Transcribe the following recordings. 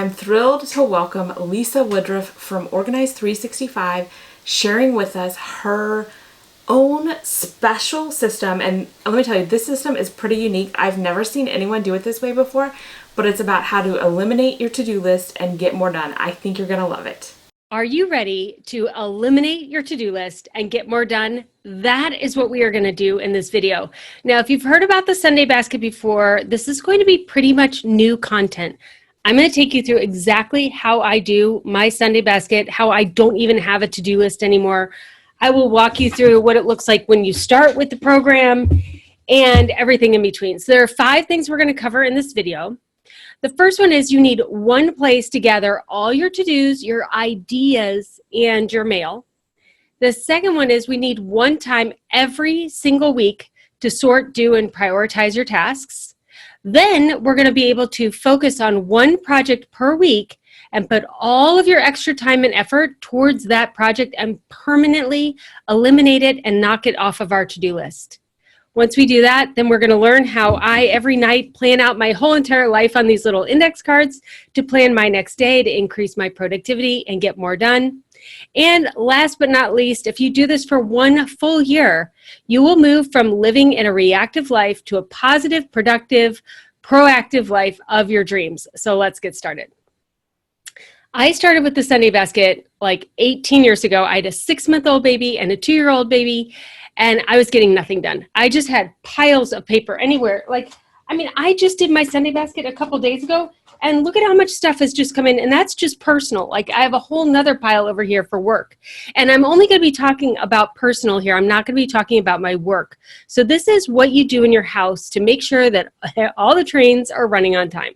I'm thrilled to welcome Lisa Woodruff from Organize 365, sharing with us her own special system. And let me tell you, this system is pretty unique. I've never seen anyone do it this way before, but it's about how to eliminate your to-do list and get more done. I think you're gonna love it. Are you ready to eliminate your to-do list and get more done? That is what we are going to do in this video. Now, if you've heard about the Sunday basket before, this is going to be pretty much new content. I'm going to take you through exactly how I do my Sunday basket, how I don't even have a to-do list anymore. I will walk you through what it looks like when you start with the program and everything in between. So there are 5 things we're going to cover in this video. The first one is you need one place to gather all your to-dos, your ideas, and your mail. The second one is we need one time every single week to sort, do, and prioritize your tasks. Then we're going to be able to focus on one project per week and put all of your extra time and effort towards that project and permanently eliminate it and knock it off of our to-do list. Once we do that, then we're going to learn how I, every night, plan out my whole entire life on these little index cards to plan my next day to increase my productivity and get more done. And last but not least, if you do this for 1 full year, you will move from living in a reactive life to a positive, productive, proactive life of your dreams. So let's get started. I started with the Sunday basket like 18 years ago. I had a 6-month-old baby and a 2-year-old baby. And I was getting nothing done. I just had piles of paper anywhere. I just did my Sunday basket a couple days ago, and look at how much stuff has just come in, and that's just personal. I have a whole nother pile over here for work. And I'm only going to be talking about personal here. I'm not going to be talking about my work. So this is what you do in your house to make sure that all the trains are running on time.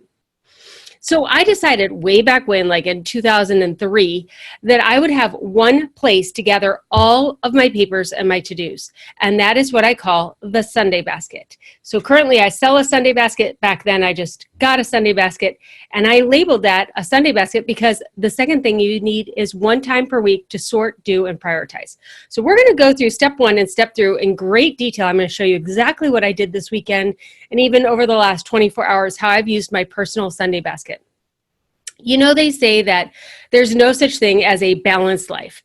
So I decided way back when, like in 2003, that I would have one place to gather all of my papers and my to-dos. And that is what I call the Sunday basket. So currently I sell a Sunday basket. Back then I just got a Sunday basket, and I labeled that a Sunday basket because the second thing you need is one time per week to sort, do, and prioritize. So we're going to go through step 1 and step through in great detail. I'm going to show you exactly what I did this weekend and even over the last 24 hours, how I've used my personal Sunday basket. You know, they say that there's no such thing as a balanced life.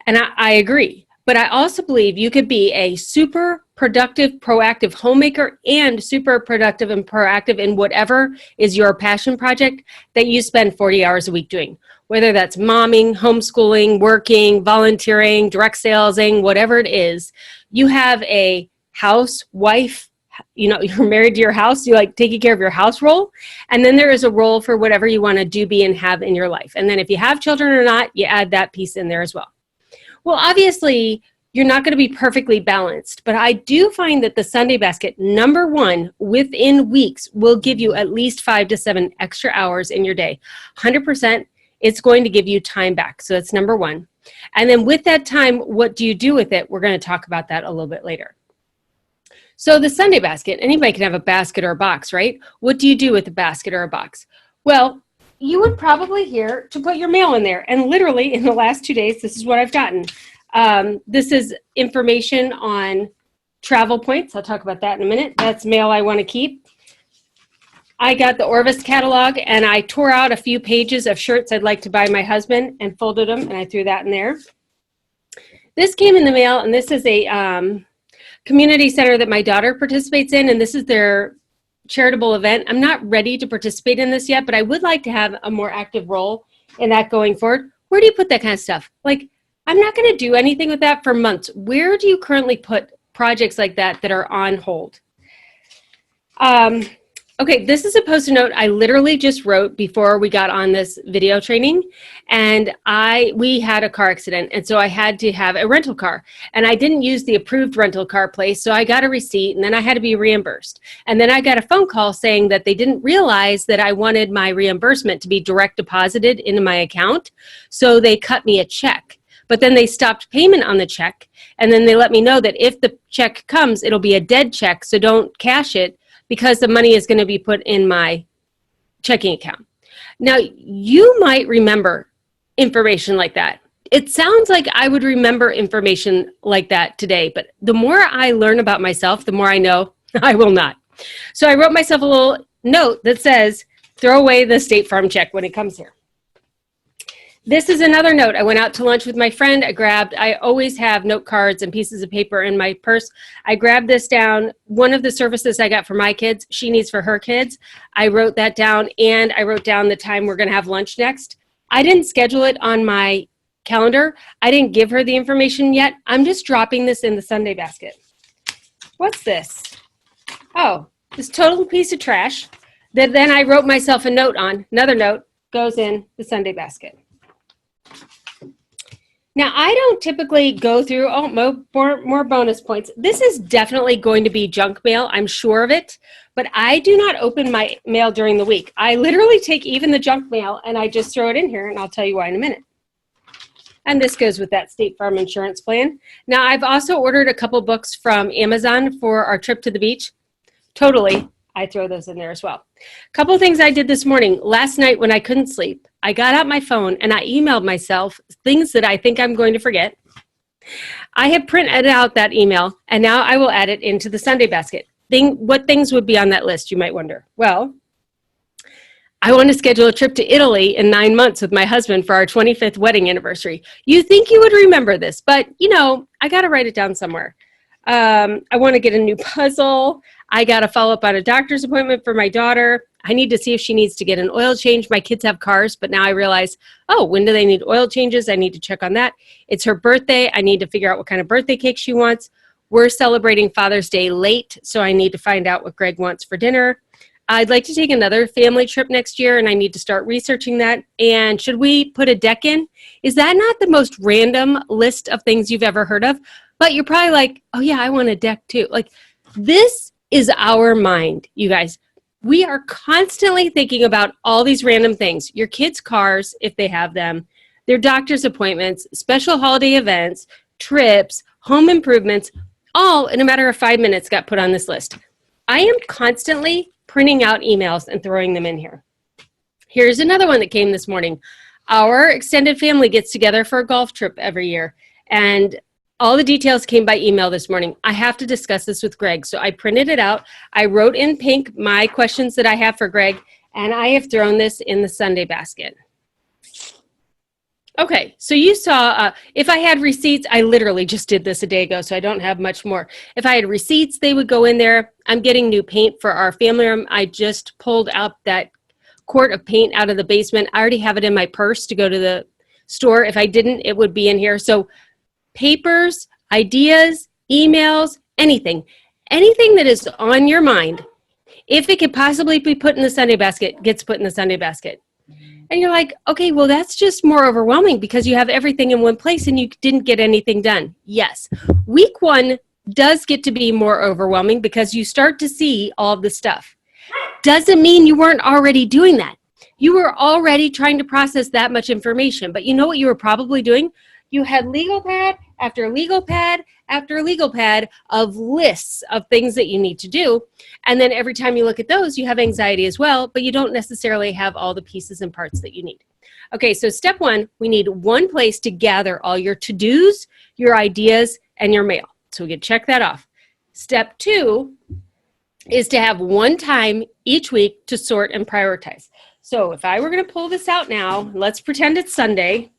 And I agree. But I also believe you could be a super productive, proactive homemaker and super productive and proactive in whatever is your passion project that you spend 40 hours a week doing. Whether that's momming, homeschooling, working, volunteering, direct salesing, whatever it is, you have a housewife. You're married to your house, you like taking care of your house role. And then there is a role for whatever you want to do, be, and have in your life. And then if you have children or not, you add that piece in there as well. Well, obviously, you're not going to be perfectly balanced, but I do find that the Sunday basket, number 1, within weeks, will give you at least 5 to 7 extra hours in your day. 100%, it's going to give you time back. So that's number 1. And then with that time, what do you do with it? We're going to talk about that a little bit later. So the Sunday basket, anybody can have a basket or a box, right? What do you do with a basket or a box? Well, you would probably hear to put your mail in there. And literally in the last 2 days, this is what I've gotten. This is information on travel points. I'll talk about that in a minute. That's mail I want to keep. I got the Orvis catalog, and I tore out a few pages of shirts I'd like to buy my husband and folded them, and I threw that in there. This came in the mail, and this is a community center that my daughter participates in, and this is their charitable event. I'm not ready to participate in this yet, but I would like to have a more active role in that going forward. Where do you put that kind of stuff? I'm not going to do anything with that for months. Where do you currently put projects like that that are on hold? Okay, this is a Post-it note I literally just wrote before we got on this video training, and we had a car accident, and so I had to have a rental car, and I didn't use the approved rental car place, so I got a receipt, and then I had to be reimbursed. And then I got a phone call saying that they didn't realize that I wanted my reimbursement to be direct deposited into my account, so they cut me a check. But then they stopped payment on the check, and then they let me know that if the check comes, it'll be a dead check, so don't cash it, because the money is going to be put in my checking account. Now, you might remember information like that. It sounds like I would remember information like that today, but the more I learn about myself, the more I know I will not. So I wrote myself a little note that says, throw away the State Farm check when it comes here. This is another note. I went out to lunch with my friend. I always have note cards and pieces of paper in my purse. I grabbed this down. One of the services I got for my kids, she needs for her kids. I wrote that down, and I wrote down the time we're going to have lunch next. I didn't schedule it on my calendar. I didn't give her the information yet. I'm just dropping this in the Sunday basket. What's this? Oh, this total piece of trash that then I wrote myself a note on. Another note goes in the Sunday basket. Now, I don't typically go through, more bonus points. This is definitely going to be junk mail. I'm sure of it. But I do not open my mail during the week. I literally take even the junk mail and I just throw it in here, and I'll tell you why in a minute. And this goes with that State Farm insurance plan. Now, I've also ordered a couple books from Amazon for our trip to the beach. Totally, I throw those in there as well. A couple things I did this morning. Last night when I couldn't sleep, I got out my phone and I emailed myself things that I think I'm going to forget. I have printed out that email, and now I will add it into the Sunday basket. What things would be on that list, you might wonder? Well, I want to schedule a trip to Italy in 9 months with my husband for our 25th wedding anniversary. You think you would remember this, but I got to write it down somewhere. I want to get a new puzzle. I got to follow up on a doctor's appointment for my daughter. I need to see if she needs to get an oil change. My kids have cars, but now I realize, when do they need oil changes? I need to check on that. It's her birthday. I need to figure out what kind of birthday cake she wants. We're celebrating Father's Day late, so I need to find out what Greg wants for dinner. I'd like to take another family trip next year, and I need to start researching that. And should we put a deck in? Is that not the most random list of things you've ever heard of? But you're probably like, oh yeah, I want a deck too. Like, this is our mind, you guys. We are constantly thinking about all these random things. Your kids' cars, if they have them, their doctor's appointments, special holiday events, trips, home improvements, all in a matter of 5 minutes got put on this list. I am constantly printing out emails and throwing them in here. Here's another one that came this morning. Our extended family gets together for a golf trip every year, and all the details came by email this morning. I have to discuss this with Greg, so I printed it out. I wrote in pink my questions that I have for Greg, and I have thrown this in the Sunday basket. Okay, so you saw, if I had receipts, I literally just did this a day ago, so I don't have much more. If I had receipts, they would go in there. I'm getting new paint for our family room. I just pulled out that quart of paint out of the basement. I already have it in my purse to go to the store. If I didn't, it would be in here. So papers, ideas, emails, anything that is on your mind, if it could possibly be put in the Sunday basket, gets put in the Sunday basket. And you're like, okay, well, that's just more overwhelming because you have everything in one place and you didn't get anything done. Yes, week 1 does get to be more overwhelming because you start to see all of the stuff. Doesn't mean you weren't already doing that. You were already trying to process that much information, but you know what you were probably doing? You had legal pad after legal pad after legal pad of lists of things that you need to do. And then every time you look at those, you have anxiety as well, but you don't necessarily have all the pieces and parts that you need. Okay, so step 1, we need one place to gather all your to-dos, your ideas, and your mail. So we can check that off. Step 2 is to have one time each week to sort and prioritize. So if I were going to pull this out now, let's pretend it's Sunday.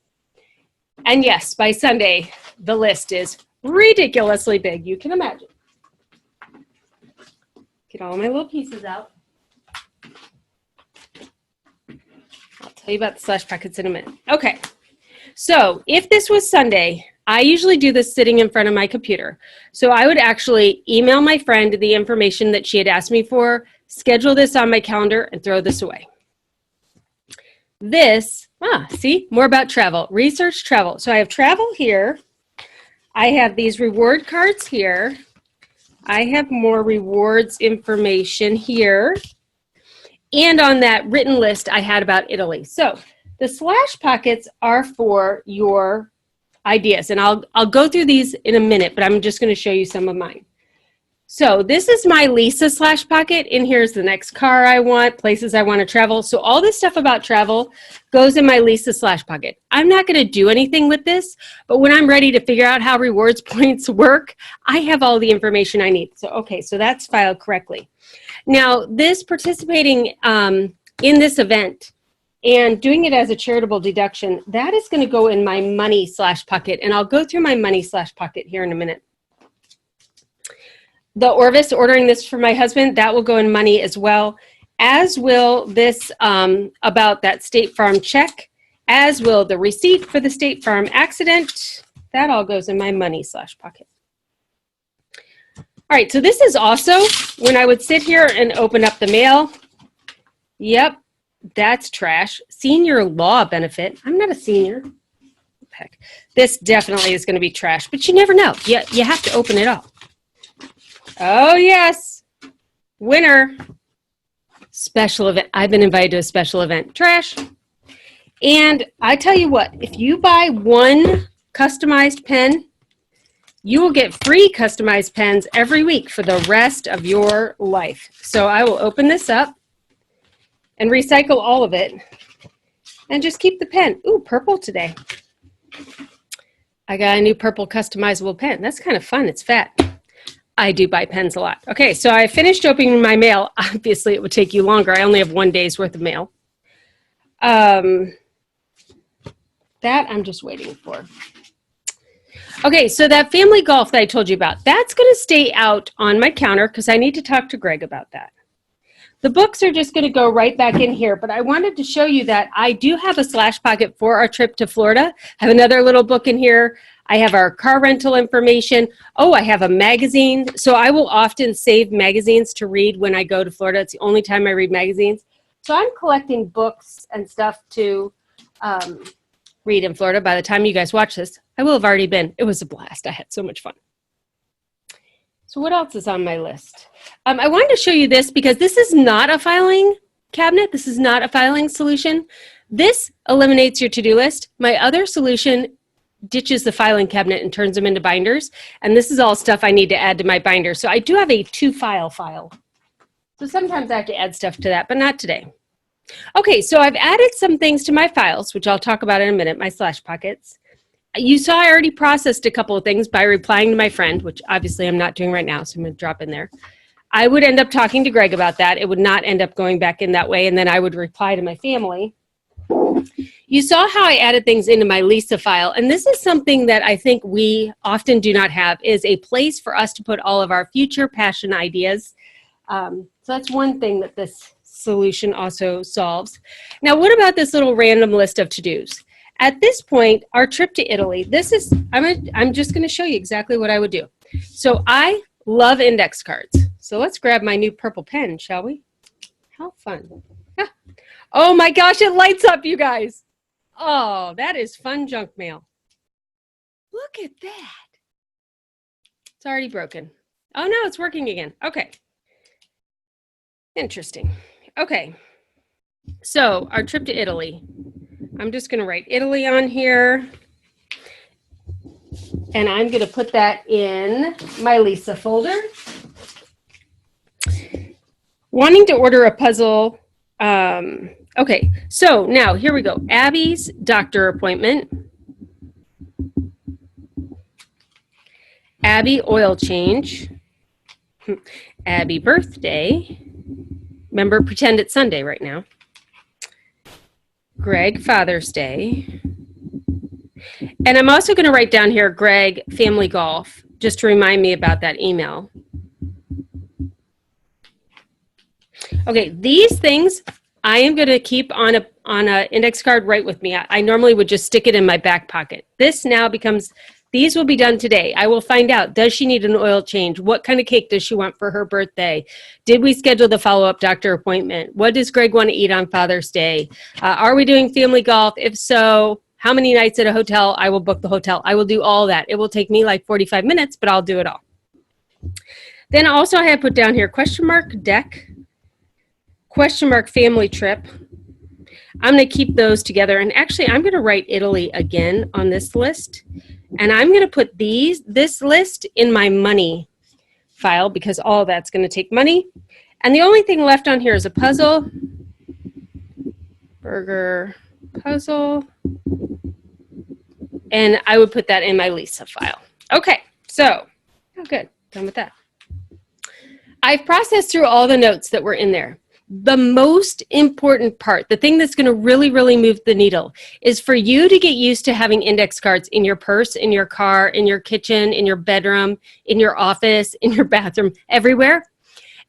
And yes, by Sunday, the list is ridiculously big. You can imagine. Get all my little pieces out. I'll tell you about the slush packets in a minute. Okay, so if this was Sunday, I usually do this sitting in front of my computer. So I would actually email my friend the information that she had asked me for, schedule this on my calendar, and throw this away. See, more about travel, research travel. So I have travel here. I have these reward cards here. I have more rewards information here. And on that written list I had about Italy. So the slash pockets are for your ideas. And I'll go through these in a minute, but I'm just going to show you some of mine. So this is my Lisa slash pocket, and here's the next car I want, places I want to travel. So all this stuff about travel goes in my Lisa slash pocket. I'm not going to do anything with this, but when I'm ready to figure out how rewards points work, I have all the information I need. So, okay, so that's filed correctly. Now, this participating in this event and doing it as a charitable deduction, that is going to go in my money/pocket. And I'll go through my money/pocket here in a minute. The Orvis, ordering this for my husband, that will go in money as well, as will this about that State Farm check, as will the receipt for the State Farm accident. That all goes in my money/pocket. All right, so this is also when I would sit here and open up the mail. Yep, that's trash. Senior law benefit. I'm not a senior. Heck, this definitely is going to be trash, but you never know. You have to open it all. Oh, yes. Winner. Special event. I've been invited to a special event. Trash. And I tell you what, if you buy one customized pen, you will get free customized pens every week for the rest of your life. So I will open this up and recycle all of it and just keep the pen. Ooh, purple today. I got a new purple customizable pen. That's kind of fun. It's fat. I do buy pens a lot. Okay, so I finished opening my mail. Obviously, it would take you longer. I only have 1 day's worth of mail. That I'm just waiting for. Okay, so that family golf that I told you about, that's going to stay out on my counter because I need to talk to Greg about that. The books are just going to go right back in here, but I wanted to show you that I do have a slash pocket for our trip to Florida. I have another little book in here. I have our car rental information. Oh, I have a magazine. So I will often save magazines to read when I go to Florida. It's the only time I read magazines. So I'm collecting books and stuff to read in Florida. By the time you guys watch this, I will have already been. It was a blast. I had so much fun. So what else is on my list? I wanted to show you this because this is not a filing cabinet. This is not a filing solution. This eliminates your to-do list. My other solution ditches the filing cabinet and turns them into binders. And this is all stuff I need to add to my binder. So I do have a 2-file file. So sometimes I have to add stuff to that, but not today. Okay, so I've added some things to my files, which I'll talk about in a minute, my slash pockets. You saw I already processed a couple of things by replying to my friend, which obviously I'm not doing right now, so I'm going to drop in there. I would end up talking to Greg about that. It would not end up going back in that way, and then I would reply to my family. You saw how I added things into my Lisa file, and this is something that I think we often do not have, is a place for us to put all of our future passion ideas. So that's one thing that this solution also solves. Now, what about this little random list of to-dos? At this point, our trip to Italy, this is, I'm just going to show you exactly what I would do. So I love index cards. So let's grab my new purple pen, shall we? How fun. Ah. Oh my gosh, it lights up, you guys. Oh, that is fun junk mail. Look at that. It's already broken. Oh no, it's working again. Okay. Interesting. Okay. So our trip to Italy. I'm just going to write Italy on here. And I'm going to put that in my Lisa folder. Wanting to order a puzzle. Okay, so now here we go. Abby's doctor appointment. Abby oil change. Abby birthday. Remember, pretend it's Sunday right now. Greg Father's Day. And I'm also going to write down here Greg family golf, just to remind me about that email. Okay, these things I am going to keep on a index card right with me. I normally would just stick it in my back pocket. This now becomes, these will be done today. I will find out, does she need an oil change? What kind of cake does she want for her birthday? Did we schedule the follow-up doctor appointment? What does Greg want to eat on Father's Day? Are we doing family golf? If so, how many nights at a hotel? I will book the hotel. I will do all that. It will take me like 45 minutes, but I'll do it all. Then also I have put down here, question mark deck, question mark family trip. I'm going to keep those together. And actually, I'm going to write Italy again on this list. And I'm going to put this list in my money file because all that's going to take money. And the only thing left on here is a puzzle. Burger puzzle. And I would put that in my Lisa file. Okay, so, oh good, done with that. I've processed through all the notes that were in there. The most important part, the thing that's going to really, really move the needle, is for you to get used to having index cards in your purse, in your car, in your kitchen, in your bedroom, in your office, in your bathroom, everywhere.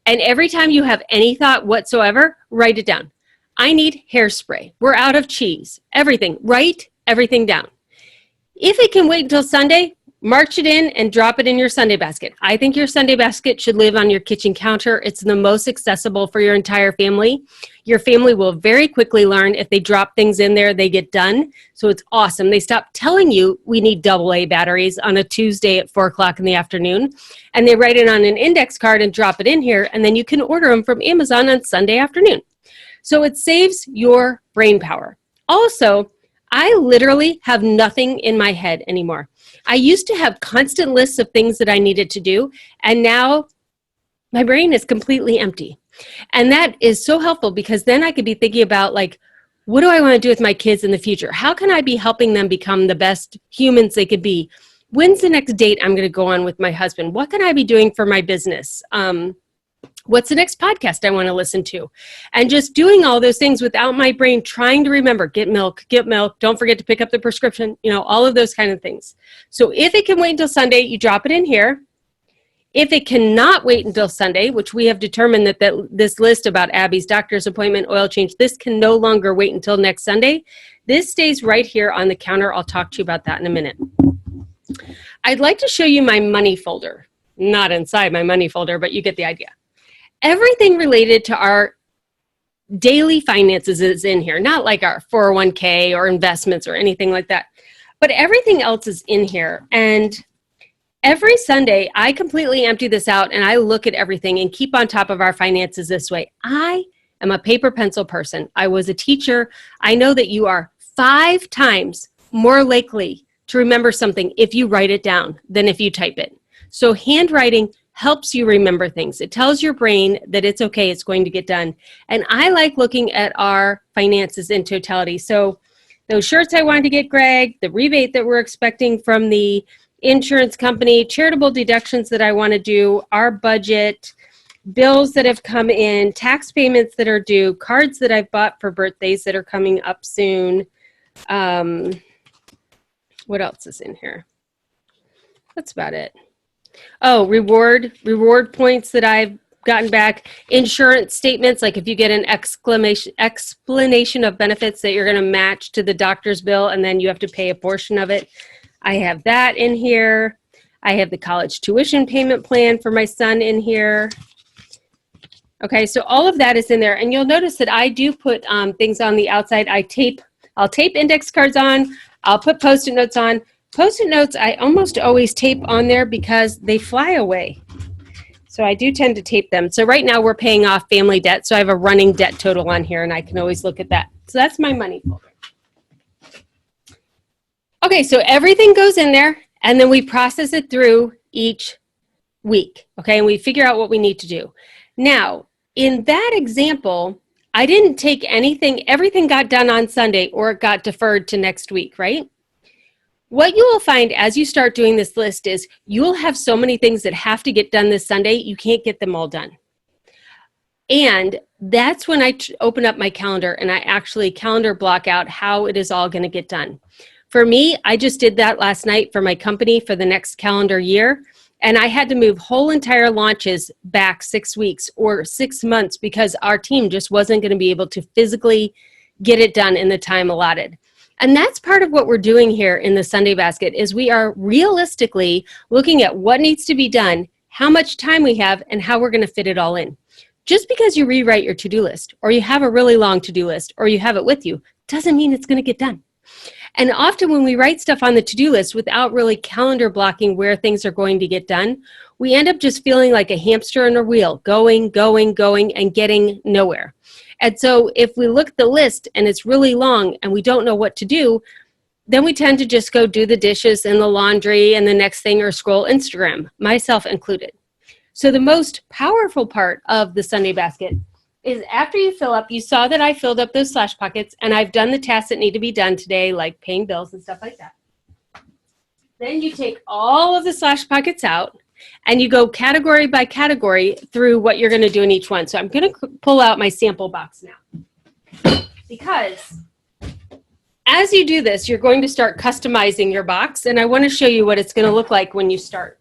And every time you have any thought whatsoever, write it down. I need hairspray. We're out of cheese. Everything. Write everything down. If it can wait until Sunday, march it in and drop it in your Sunday basket. I think your Sunday basket should live on your kitchen counter. It's the most accessible for your entire family. Your family will very quickly learn if they drop things in there, they get done. So it's awesome. They stop telling you we need AA batteries on a Tuesday at 4 o'clock in the afternoon. And they write it on an index card and drop it in here. And then you can order them from Amazon on Sunday afternoon. So it saves your brain power. Also, I literally have nothing in my head anymore. I used to have constant lists of things that I needed to do, and now my brain is completely empty. And that is so helpful because then I could be thinking about, like, what do I want to do with my kids in the future? How can I be helping them become the best humans they could be? When's the next date I'm going to go on with my husband? What can I be doing for my business? What's the next podcast I want to listen to? And just doing all those things without my brain trying to remember, get milk, don't forget to pick up the prescription, all of those kind of things. So if it can wait until Sunday, you drop it in here. If it cannot wait until Sunday, which we have determined that this list about Abby's doctor's appointment, oil change, this can no longer wait until next Sunday. This stays right here on the counter. I'll talk to you about that in a minute. I'd like to show you my money folder. Not inside my money folder, but you get the idea. Everything related to our daily finances is in here, not like our 401k or investments or anything like that, but everything else is in here. And every Sunday, I completely empty this out and I look at everything and keep on top of our finances this way. I am a paper pencil person. I was a teacher. I know that you are 5 times more likely to remember something if you write it down than if you type it. So handwriting helps you remember things. It tells your brain that it's okay, it's going to get done. And I like looking at our finances in totality. So those shirts I wanted to get Greg, the rebate that we're expecting from the insurance company, charitable deductions that I want to do, our budget, bills that have come in, tax payments that are due, cards that I've bought for birthdays that are coming up soon. What else is in here? That's about it. Oh, reward points that I've gotten back, insurance statements, like if you get an explanation of benefits that you're going to match to the doctor's bill and then you have to pay a portion of it. I have that in here. I have the college tuition payment plan for my son in here. Okay, so all of that is in there. And you'll notice that I do put things on the outside. I'll tape index cards on. I'll put Post-it notes on. Post-it notes, I almost always tape on there because they fly away. So I do tend to tape them. So right now we're paying off family debt. So I have a running debt total on here and I can always look at that. So that's my money folder. Okay, so everything goes in there and then we process it through each week. Okay, and we figure out what we need to do. Now, in that example, I didn't take anything, everything got done on Sunday or it got deferred to next week, right? What you will find as you start doing this list is you will have so many things that have to get done this Sunday, you can't get them all done. And that's when I open up my calendar and I actually calendar block out how it is all going to get done. For me, I just did that last night for my company for the next calendar year. And I had to move whole entire launches back 6 weeks or 6 months because our team just wasn't going to be able to physically get it done in the time allotted. And that's part of what we're doing here in the Sunday Basket is we are realistically looking at what needs to be done, how much time we have, and how we're going to fit it all in. Just because you rewrite your to-do list or you have a really long to-do list or you have it with you doesn't mean it's going to get done. And often when we write stuff on the to-do list without really calendar blocking where things are going to get done, we end up just feeling like a hamster in a wheel, going, and getting nowhere. And so if we look at the list and it's really long and we don't know what to do, then we tend to just go do the dishes and the laundry and the next thing or scroll Instagram, myself included. So the most powerful part of the Sunday Basket is after you fill up, you saw that I filled up those slash pockets and I've done the tasks that need to be done today, like paying bills and stuff like that. Then you take all of the slash pockets out and you go category by category through what you're going to do in each one. So I'm going to pull out my sample box now, because as you do this, you're going to start customizing your box, and I want to show you what it's going to look like when you start.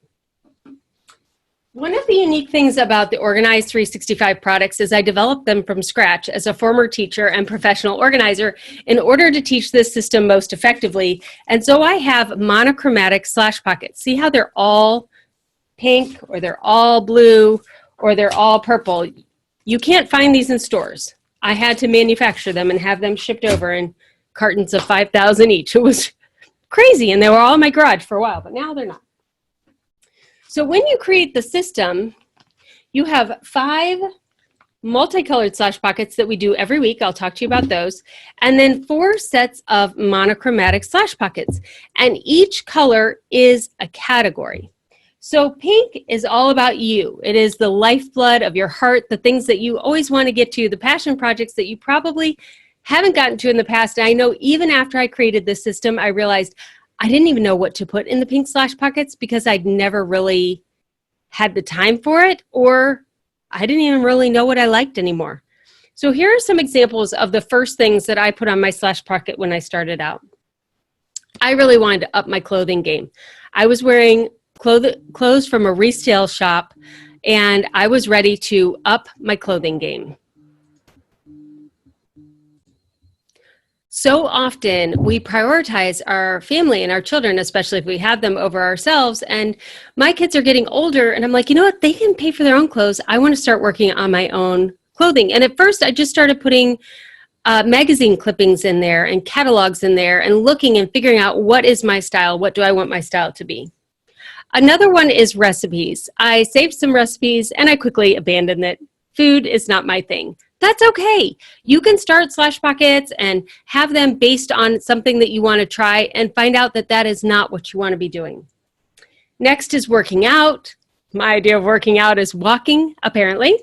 One of the unique things about the Organize 365 products is I developed them from scratch as a former teacher and professional organizer in order to teach this system most effectively. And so I have monochromatic slash pockets. See how they're all pink, or they're all blue, or they're all purple? You can't find these in stores. I had to manufacture them and have them shipped over in cartons of 5,000 each. It was crazy, and they were all in my garage for a while, but now they're not. So when you create the system, you have 5 multicolored slash pockets that we do every week. I'll talk to you about those. And then 4 sets of monochromatic slash pockets. And each color is a category. So pink is all about you. It is the lifeblood of your heart, the things that you always want to get to, the passion projects that you probably haven't gotten to in the past. And I know even after I created this system, I realized I didn't even know what to put in the pink slash pockets because I'd never really had the time for it, or I didn't even really know what I liked anymore. So here are some examples of the first things that I put on my slash pocket when I started out. I really wanted to up my clothing game. I was wearing clothes from a resale shop, and I was ready to up my clothing game. So often we prioritize our family and our children, especially if we have them over ourselves. And my kids are getting older, and I'm like, you know what? They can pay for their own clothes. I want to start working on my own clothing. And at first I just started putting magazine clippings in there and catalogs in there and looking and figuring out what is my style? What do I want my style to be? Another one is recipes. I saved some recipes and I quickly abandoned it. Food is not my thing. That's okay. You can start slash pockets and have them based on something that you want to try and find out that that is not what you want to be doing. Next is working out. My idea of working out is walking, apparently.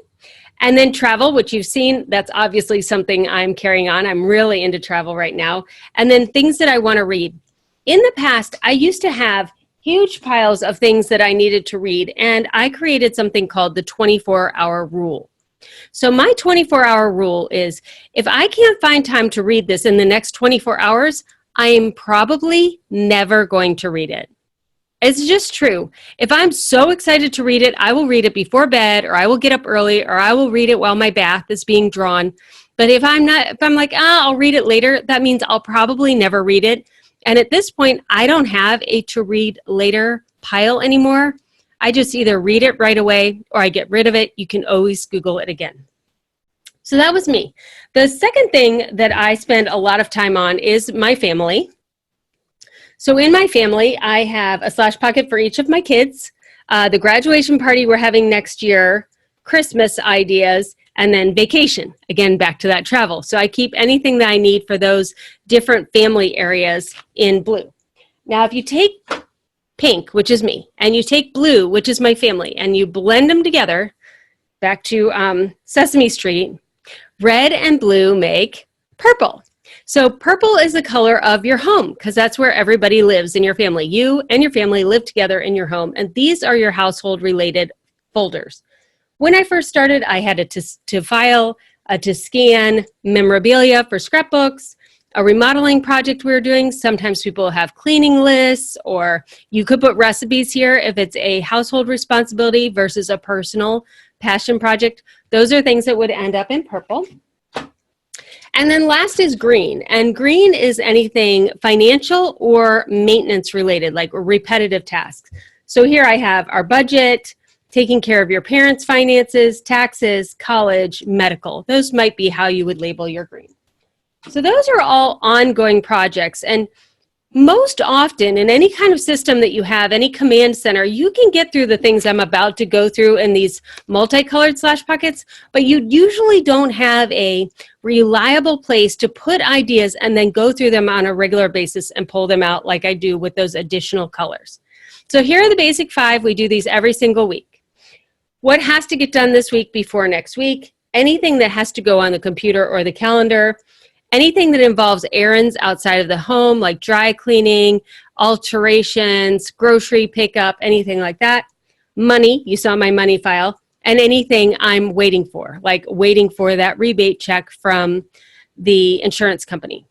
And then travel, which you've seen, that's obviously something I'm carrying on. I'm really into travel right now. And then things that I want to read. In the past, I used to have huge piles of things that I needed to read, and I created something called the 24-hour rule. So my 24-hour rule is, if I can't find time to read this in the next 24 hours, I am probably never going to read it. It's just true. If I'm so excited to read it, I will read it before bed, or I will get up early, or I will read it while my bath is being drawn. But if I'm like, I'll read it later, that means I'll probably never read it. And at this point, I don't have a to read later pile anymore. I just either read it right away or I get rid of it. You can always Google it again. So that was me. The second thing that I spend a lot of time on is my family. So in my family, I have a slash pocket for each of my kids, the graduation party we're having next year, Christmas ideas, and then vacation. Again, back to that travel. So I keep anything that I need for those different family areas in blue. Now, if you take pink, which is me, and you take blue, which is my family, and you blend them together, back to Sesame Street, red and blue make purple. So purple is the color of your home, because that's where everybody lives in your family. You and your family live together in your home, and these are your household related folders. When I first started, I had to file, to scan memorabilia for scrapbooks, a remodeling project we were doing. Sometimes people have cleaning lists, or you could put recipes here if it's a household responsibility versus a personal passion project. Those are things that would end up in purple. And then last is green. And green is anything financial or maintenance related, like repetitive tasks. So here I have our budget, taking care of your parents' finances, taxes, college, medical. Those might be how you would label your green. So those are all ongoing projects. And most often in any kind of system that you have, any command center, you can get through the things I'm about to go through in these multicolored slash pockets, but you usually don't have a reliable place to put ideas and then go through them on a regular basis and pull them out like I do with those additional colors. So here are the basic 5. We do these every single week. What has to get done this week before next week? Anything that has to go on the computer or the calendar. Anything that involves errands outside of the home, like dry cleaning, alterations, grocery pickup, anything like that. money, you saw my money file, and anything I'm waiting for, like waiting for that rebate check from the insurance company.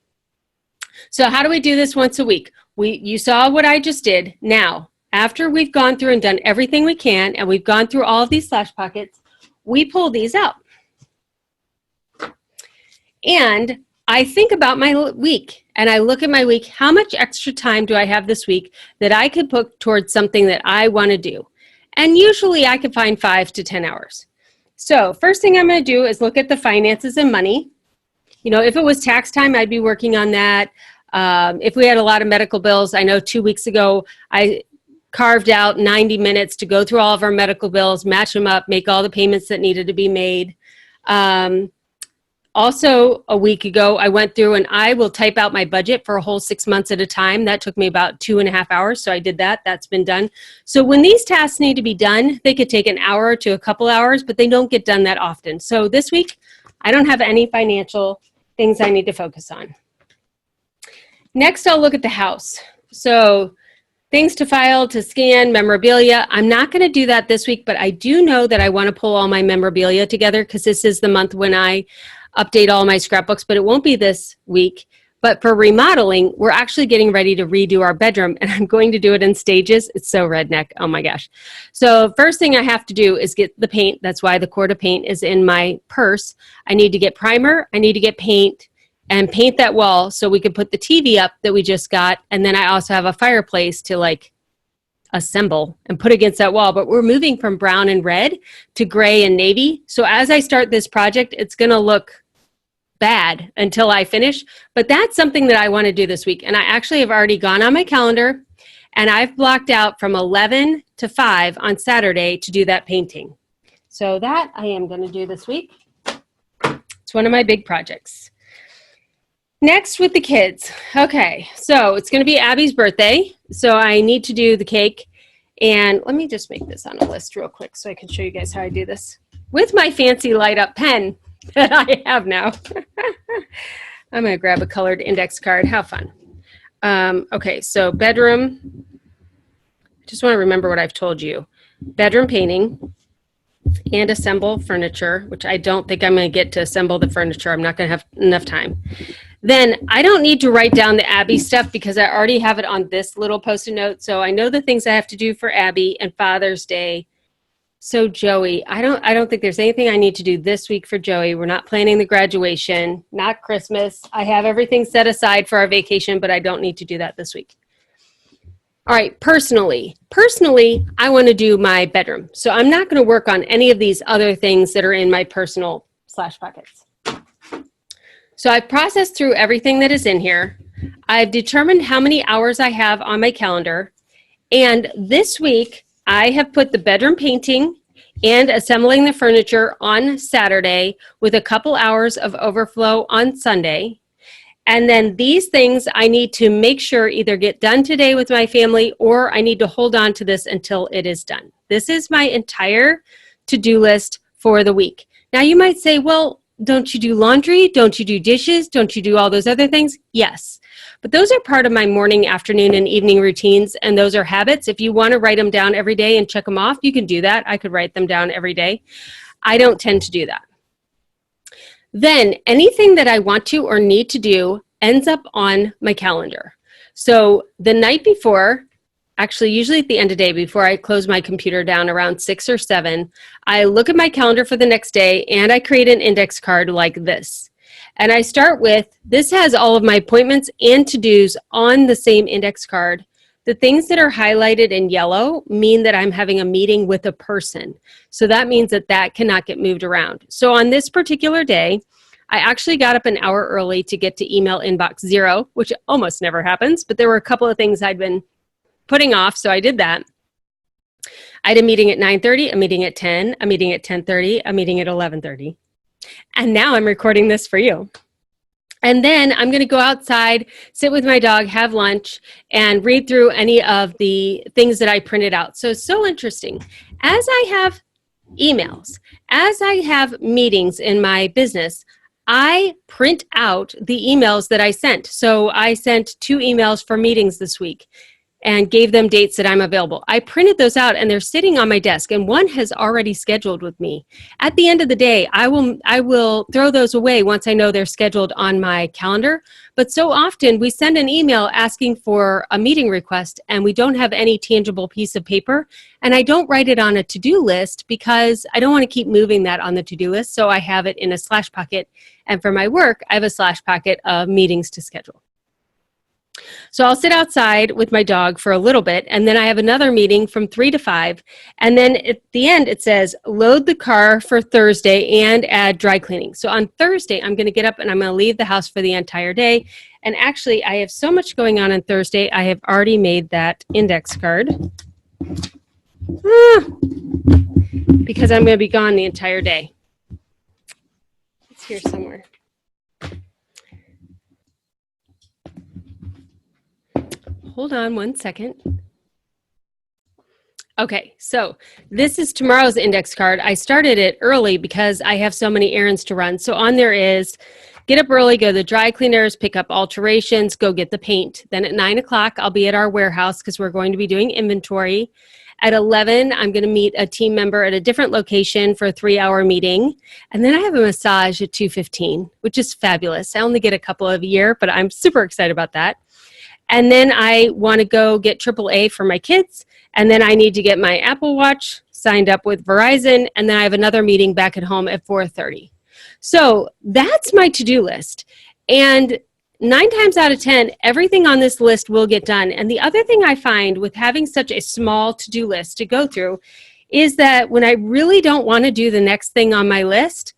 So how do we do this once a week? You saw what I just did. Now, after we've gone through and done everything we can, and we've gone through all of these slash pockets, we pull these out. And I think about my week, and I look at my week, how much extra time do I have this week that I could put towards something that I want to do? And usually I can find 5 to 10 hours. So first thing I'm going to do is look at the finances and money. You know, if it was tax time, I'd be working on that. If we had a lot of medical bills, I know 2 weeks ago, I carved out 90 minutes to go through all of our medical bills, match them up, make all the payments that needed to be made. Also, a week ago, I went through and I will type out my budget for a whole 6 months at a time. That took me about 2.5 hours, so I did that. That's been done. So when these tasks need to be done, they could take an hour to a couple hours, but they don't get done that often. So this week, I don't have any financial things I need to focus on. Next, I'll look at the house. So things to file, to scan, memorabilia. I'm not going to do that this week, but I do know that I want to pull all my memorabilia together because this is the month when I update all my scrapbooks, but it won't be this week. But for remodeling, we're actually getting ready to redo our bedroom, and I'm going to do it in stages. It's so redneck. Oh my gosh. So first thing I have to do is get the paint. That's why the quart of paint is in my purse. I need to get primer. I need to get paint and paint that wall so we can put the TV up that we just got. And then I also have a fireplace to like assemble and put against that wall. But we're moving from brown and red to gray and navy. So as I start this project, it's going to look bad until I finish. But that's something that I want to do this week. And I actually have already gone on my calendar and I've blocked out from 11 to 5 on Saturday to do that painting. So that I am going to do this week. It's one of my big projects. Next with the kids. Okay, so it's going to be Abby's birthday. So I need to do the cake. And let me just make this on a list real quick so I can show you guys how I do this with my fancy light up pen that I have now. I'm going to grab a colored index card. How fun. Okay, so bedroom. I just want to remember what I've told you. Bedroom painting and assemble furniture, which I don't think I'm going to get to assemble the furniture. I'm not going to have enough time. Then I don't need to write down the Abby stuff because I already have it on this little Post-it note. So I know the things I have to do for Abby and Father's Day. So Joey, I don't think there's anything I need to do this week for Joey. We're not planning the graduation, not Christmas. I have everything set aside for our vacation, but I don't need to do that this week. All right, personally, I want to do my bedroom. So I'm not going to work on any of these other things that are in my personal slash pockets. So I've processed through everything that is in here. I've determined how many hours I have on my calendar. And this week, I have put the bedroom painting and assembling the furniture on Saturday with a couple hours of overflow on Sunday. And then these things I need to make sure either get done today with my family or I need to hold on to this until it is done. This is my entire to-do list for the week. Now you might say, well, don't you do laundry? Don't you do dishes? Don't you do all those other things? Yes. But those are part of my morning, afternoon, and evening routines, and those are habits. If you want to write them down every day and check them off, you can do that. I could write them down every day. I don't tend to do that. Then anything that I want to or need to do ends up on my calendar. So the night before, actually usually at the end of the day before I close my computer down around 6 or 7, I look at my calendar for the next day and I create an index card like this. And I start with, this has all of my appointments and to-dos on the same index card. The things that are highlighted in yellow mean that I'm having a meeting with a person. So that means that that cannot get moved around. So on this particular day, I actually got up an hour early to get to email inbox 0, which almost never happens, but there were a couple of things I'd been putting off, so I did that. I had a meeting at 9:30, a meeting at 10, a meeting at 10:30, a meeting at 11:30. And now I'm recording this for you. And then I'm going to go outside, sit with my dog, have lunch, and read through any of the things that I printed out. So it's so interesting. As I have emails, as I have meetings in my business, I print out the emails that I sent. So I sent 2 emails for meetings this week. and gave them dates that I'm available. I printed those out and they're sitting on my desk, and one has already scheduled with me. At the end of the day, I will throw those away once I know they're scheduled on my calendar. But so often we send an email asking for a meeting request and we don't have any tangible piece of paper, and I don't write it on a to-do list because I don't want to keep moving that on the to-do list. So I have it in a slash pocket, and for my work, I have a slash pocket of meetings to schedule. So I'll sit outside with my dog for a little bit, and then I have another meeting from 3 to 5. And then at the end, it says, load the car for Thursday and add dry cleaning. So on Thursday, I'm going to get up and I'm going to leave the house for the entire day. And actually, I have so much going on Thursday, I have already made that index card. Because I'm going to be gone the entire day. It's here somewhere. Hold on one second. Okay, so this is tomorrow's index card. I started it early because I have so many errands to run. So on there is get up early, go to the dry cleaners, pick up alterations, go get the paint. Then at 9 o'clock, I'll be at our warehouse because we're going to be doing inventory. At 11, I'm going to meet a team member at a different location for a 3-hour meeting. And then I have a massage at 2:15, which is fabulous. I only get a couple of a year, but I'm super excited about that. And then I want to go get AAA for my kids. And then I need to get my Apple Watch signed up with Verizon. And then I have another meeting back at home at 4:30. So that's my to-do list. And 9 times out of 10, everything on this list will get done. And the other thing I find with having such a small to-do list to go through is that when I really don't want to do the next thing on my list,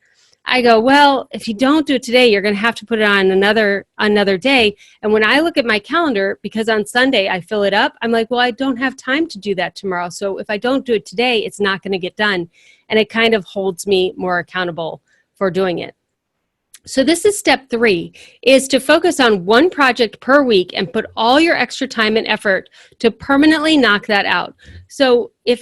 I go, well, if you don't do it today, you're going to have to put it on another day. And when I look at my calendar, because on Sunday I fill it up, I'm like, well, I don't have time to do that tomorrow. So if I don't do it today, it's not going to get done. And it kind of holds me more accountable for doing it. So this is step 3, is to focus on one project per week and put all your extra time and effort to permanently knock that out. So if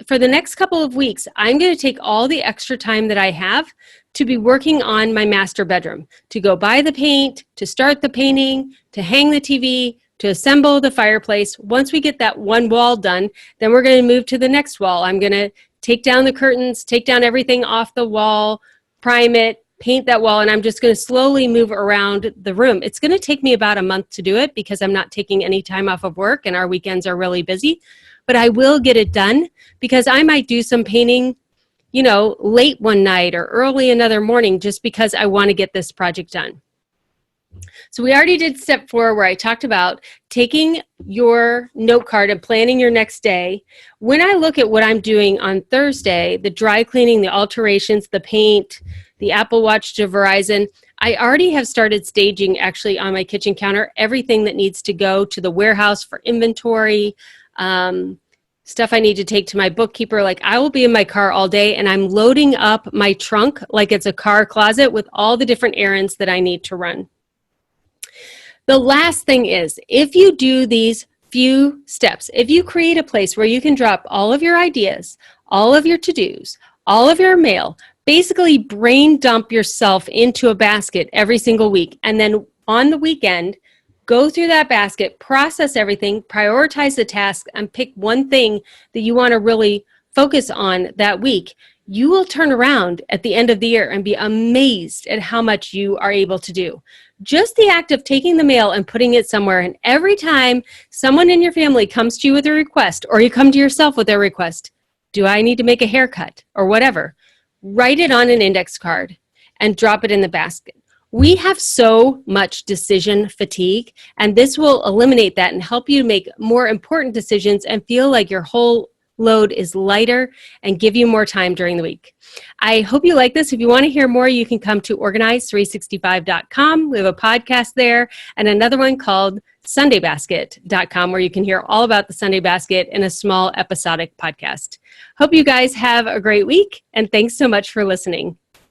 for the next couple of weeks, I'm going to take all the extra time that I have to be working on my master bedroom, to go buy the paint, to start the painting, to hang the TV, to assemble the fireplace. Once we get that one wall done, then we're going to move to the next wall. I'm going to take down the curtains, take down everything off the wall, prime it, paint that wall, and I'm just going to slowly move around the room. It's going to take me about a month to do it because I'm not taking any time off of work and our weekends are really busy. But I will get it done because I might do some painting, late one night or early another morning just because I want to get this project done. So we already did step 4 where I talked about taking your note card and planning your next day. When I look at what I'm doing on Thursday, the dry cleaning, the alterations, the paint, the Apple Watch to Verizon, I already have started staging actually on my kitchen counter everything that needs to go to the warehouse for inventory, stuff I need to take to my bookkeeper. Like I will be in my car all day and I'm loading up my trunk like it's a car closet with all the different errands that I need to run. The last thing is, if you do these few steps, if you create a place where you can drop all of your ideas, all of your to-dos, all of your mail, basically brain dump yourself into a basket every single week, and then on the weekend, go through that basket, process everything, prioritize the task, and pick one thing that you want to really focus on that week, you will turn around at the end of the year and be amazed at how much you are able to do. Just the act of taking the mail and putting it somewhere, and every time someone in your family comes to you with a request, or you come to yourself with a request, do I need to make a haircut or whatever, write it on an index card and drop it in the basket. We have so much decision fatigue, and this will eliminate that and help you make more important decisions and feel like your whole load is lighter and give you more time during the week. I hope you like this. If you want to hear more, you can come to organize365.com. We have a podcast there and another one called sundaybasket.com where you can hear all about the Sunday Basket in a small episodic podcast. Hope you guys have a great week, and thanks so much for listening.